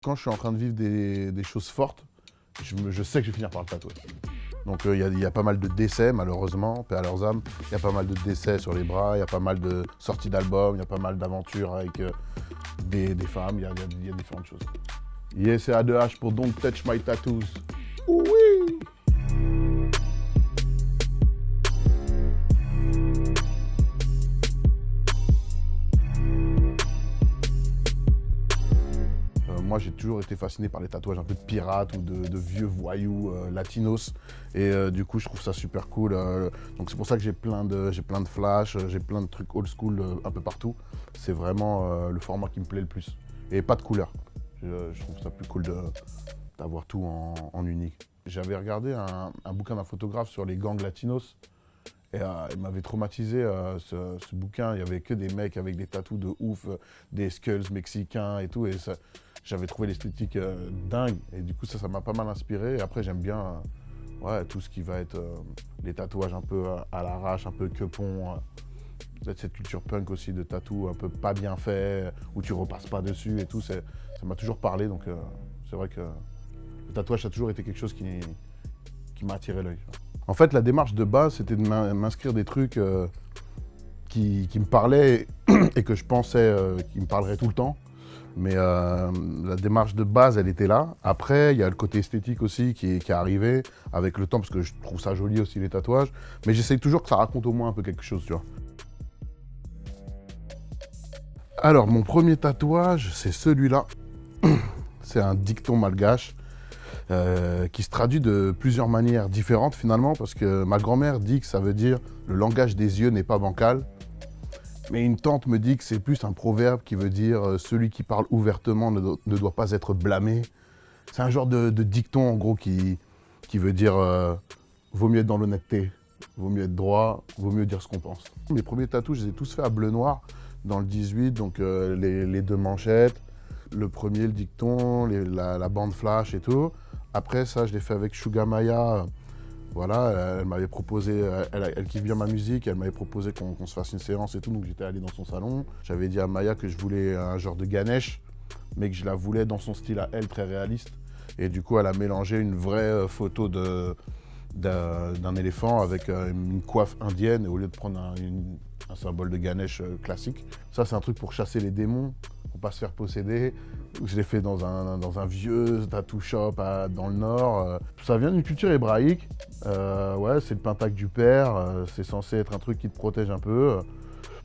Quand je suis en train de vivre des choses fortes, je sais que je vais finir par le tatouage. Donc il y a pas mal de décès, malheureusement, paix à leurs âmes. Il y a pas mal de décès sur les bras, il y a pas mal de sorties d'albums, il y a pas mal d'aventures avec des femmes, il y a différentes choses. Yes, c'est A2H pour Don't Touch My Tattoos. Oui. Moi, j'ai toujours été fasciné par les tatouages un peu de pirates ou de vieux voyous latinos. Et du coup, je trouve ça super cool. Donc c'est pour ça que j'ai plein de flash, j'ai plein de trucs old school un peu partout. C'est vraiment le format qui me plaît le plus. Et pas de couleur. Je trouve ça plus cool d'avoir tout en unique. J'avais regardé un bouquin d'un photographe sur les gangs latinos. Et il m'avait traumatisé ce bouquin. Il n'y avait que des mecs avec des tatous de ouf, des skulls mexicains et tout. Et j'avais trouvé l'esthétique dingue. Et du coup, ça m'a pas mal inspiré. Et après, j'aime bien tout ce qui va être les tatouages un peu à l'arrache, un peu quepon. Peut-être cette culture punk aussi de tatou un peu pas bien fait, où tu repasses pas dessus et tout. Ça m'a toujours parlé. Donc c'est vrai que le tatouage, ça a toujours été quelque chose qui m'a attiré l'œil. En fait, la démarche de base, c'était de m'inscrire des trucs qui me parlaient et que je pensais qu'ils me parleraient tout le temps. Mais la démarche de base, elle était là. Après, il y a le côté esthétique aussi qui est arrivé avec le temps, parce que je trouve ça joli aussi, les tatouages. Mais j'essaye toujours que ça raconte au moins un peu quelque chose, tu vois. Alors, mon premier tatouage, c'est celui-là. C'est un dicton malgache. Qui se traduit de plusieurs manières différentes finalement, parce que ma grand-mère dit que ça veut dire « le langage des yeux n'est pas bancal », mais une tante me dit que c'est plus un proverbe qui veut dire « celui qui parle ouvertement ne doit pas être blâmé ». C'est un genre de dicton en gros qui veut dire vaut mieux être dans l'honnêteté, vaut mieux être droit, vaut mieux dire ce qu'on pense. Mes premiers tatous, je les ai tous faits à bleu noir dans le 18, donc les deux manchettes, le premier, le dicton, la bande flash et tout. Après ça, je l'ai fait avec Sugar Maya. Voilà, elle m'avait proposé, elle kiffe bien ma musique, elle m'avait proposé qu'on se fasse une séance et tout, donc j'étais allé dans son salon. J'avais dit à Maya que je voulais un genre de Ganesh, mais que je la voulais dans son style à elle, très réaliste. Et du coup, elle a mélangé une vraie photo d'un éléphant avec une coiffe indienne, au lieu de prendre un symbole de Ganesh classique. Ça, c'est un truc pour chasser les démons, pour pas se faire posséder. Je l'ai fait dans un vieux tattoo shop dans le nord. Ça vient d'une culture hébraïque. Ouais, c'est le pentacle du père. C'est censé être un truc qui te protège un peu.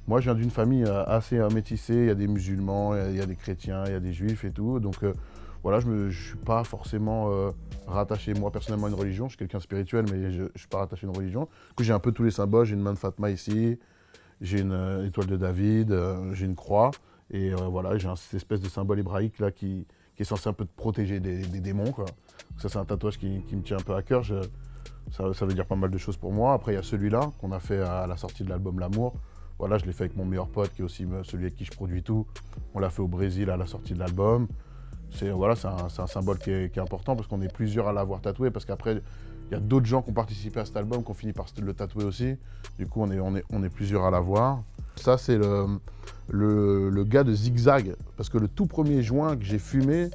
Moi, je viens d'une famille assez métissée. Il y a des musulmans, il y a des chrétiens, il y a des juifs et tout. Donc voilà, je ne suis pas forcément rattaché, moi, personnellement, à une religion. Je suis quelqu'un de spirituel, mais je ne suis pas rattaché à une religion. Du coup, j'ai un peu tous les symboles. J'ai une main de Fatma ici. J'ai une étoile de David. J'ai une croix. Et voilà, j'ai cette espèce de symbole hébraïque là qui est censé un peu te protéger des démons, quoi. Donc ça, c'est un tatouage qui me tient un peu à cœur. Ça veut dire pas mal de choses pour moi. Après, il y a celui-là qu'on a fait à la sortie de l'album L'Amour. Voilà, je l'ai fait avec mon meilleur pote qui est aussi celui avec qui je produis tout. On l'a fait au Brésil à la sortie de l'album. Voilà, c'est un symbole qui est important parce qu'on est plusieurs à l'avoir tatoué. Parce qu'après, il y a d'autres gens qui ont participé à cet album qui ont fini par le tatouer aussi. Du coup, on est plusieurs à l'avoir. Ça, c'est le gars de Zigzag. Parce que le tout premier joint que j'ai fumé,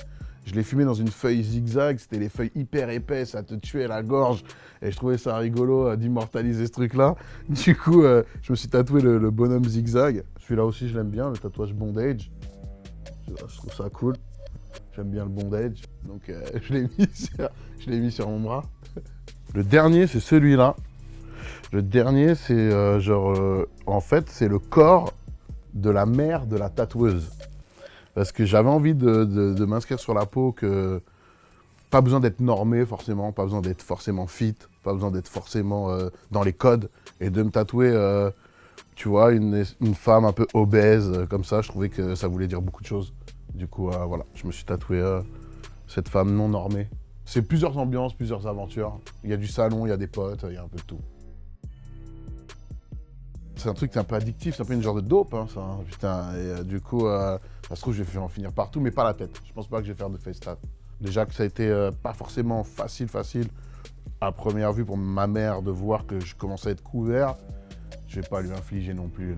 je l'ai fumé dans une feuille zigzag. C'était les feuilles hyper épaisses, ça te tuait la gorge. Et je trouvais ça rigolo d'immortaliser ce truc-là. Du coup, je me suis tatoué le bonhomme Zigzag. Celui-là aussi, je l'aime bien, le tatouage Bondage. Je trouve ça cool. J'aime bien le bondage. Donc, je l'ai mis sur mon bras. Le dernier, c'est celui-là. Le dernier, c'est en fait, c'est le corps de la mère de la tatoueuse. Parce que j'avais envie de m'inscrire sur la peau que pas besoin d'être normé forcément, pas besoin d'être forcément fit, pas besoin d'être forcément dans les codes. Et de me tatouer, tu vois, une femme un peu obèse, comme ça, je trouvais que ça voulait dire beaucoup de choses. Du coup, voilà, je me suis tatoué cette femme non normée. C'est plusieurs ambiances, plusieurs aventures. Il y a du salon, il y a des potes, il y a un peu de tout. C'est un truc qui est un peu addictif, c'est un peu une genre de dope, hein, ça. Hein, putain, et du coup, ça se trouve, je vais en finir partout, mais pas la tête. Je pense pas que je vais faire de face tat. Déjà que ça a été pas forcément facile, à première vue pour ma mère de voir que je commençais à être couvert. Je vais pas lui infliger non plus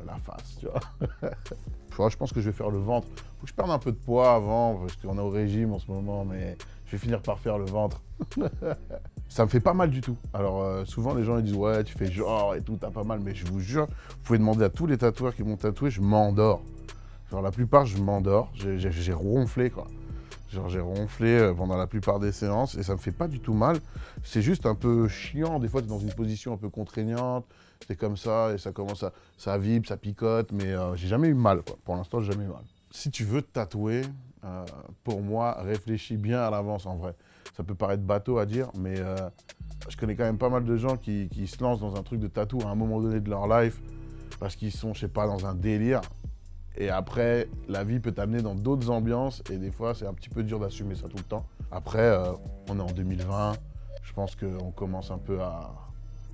la face, tu vois. Je pense que je vais faire le ventre. Faut que je perde un peu de poids avant, parce qu'on est au régime en ce moment, mais je vais finir par faire le ventre. Ça me fait pas mal du tout. Alors souvent les gens ils disent ouais tu fais genre et tout, t'as pas mal, mais je vous jure, vous pouvez demander à tous les tatoueurs qui m'ont tatoué, je m'endors. Genre la plupart je m'endors, j'ai ronflé quoi. Genre j'ai ronflé pendant la plupart des séances et ça me fait pas du tout mal. C'est juste un peu chiant, des fois t'es dans une position un peu contraignante, c'est comme ça et ça commence à... ça vibre, ça picote, mais j'ai jamais eu mal quoi. Pour l'instant j'ai jamais eu mal. Si tu veux te tatouer, pour moi, réfléchis bien à l'avance en vrai. Ça peut paraître bateau à dire, mais je connais quand même pas mal de gens qui se lancent dans un truc de tatou à un moment donné de leur life parce qu'ils sont, je sais pas, dans un délire. Et après, la vie peut t'amener dans d'autres ambiances et des fois, c'est un petit peu dur d'assumer ça tout le temps. Après, on est en 2020, je pense qu'on commence un peu à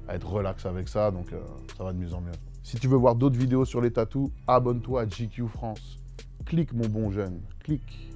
être relax avec ça, donc ça va de mieux en mieux. Si tu veux voir d'autres vidéos sur les tatous, abonne-toi à GQ France. Clique mon bon jeune, clique.